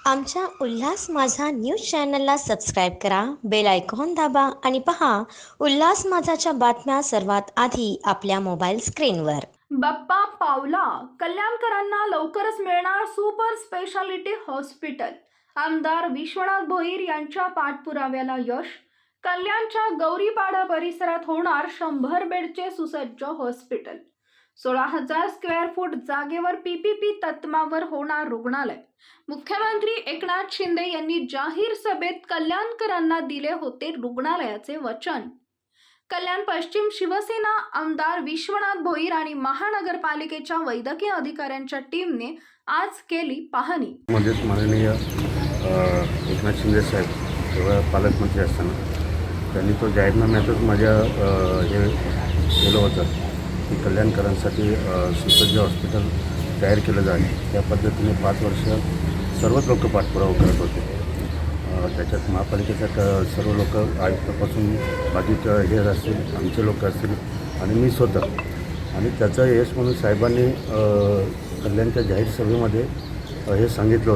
आमच्या उल्हास माझा न्यूज चॅनलला सबस्क्राईब करा, बेल आयकॉन दाबा आणि पहा उल्हास माझाच्या बातम्या सर्वात आधी आपल्या मोबाईल स्क्रीनवर. बाप्पा पावला, कल्याणकरांना लवकरच मिळणार सुपर स्पेशालिटी हॉस्पिटल. आमदार विश्वनाथ भोईर यांच्या पाठपुराव्याला यश. कल्याणच्या गौरीपाडा परिसरात होणार 100 बेडचे सुसज्ज हॉस्पिटल. 16,000 स्क्वेअर फूट जागेवर पीपीपी तत्त्वावर होणार रुग्णालय. मुख्यमंत्री एकनाथ शिंदे यांनी जाहीर सभेत कल्याणकरांना दिले होते रुग्णालयाचे वचन. कल्याण पश्चिम शिवसेना आमदार विश्वनाथ भोईर आणि महानगरपालिकेच्या वैद्यकीय अधिकाऱ्यांच्या टीमने आज केली पाहणी. मध्येच माननीय एकनाथ शिंदे साहेब जेव्हा पालकमंत्री असताना त्यांनी तो जाहीरनाम्यातच माझ्या हे केलं होतं की कल्याणकरांसाठी सुसज्ज हॉस्पिटल तयार केलं जाईल. त्या पद्धतीने 5 वर्ष सर्वच लोक पाठपुरावा करत होते. त्याच्यात महापालिकेच्या सर्व लोक आयुक्तापासून बाकीचे हे असतील, आमचे लोक असतील आणि मी स्वतः, आणि त्याचं यश म्हणून साहेबांनी कल्याणच्या जाहीर सभेमध्ये हे सांगितलं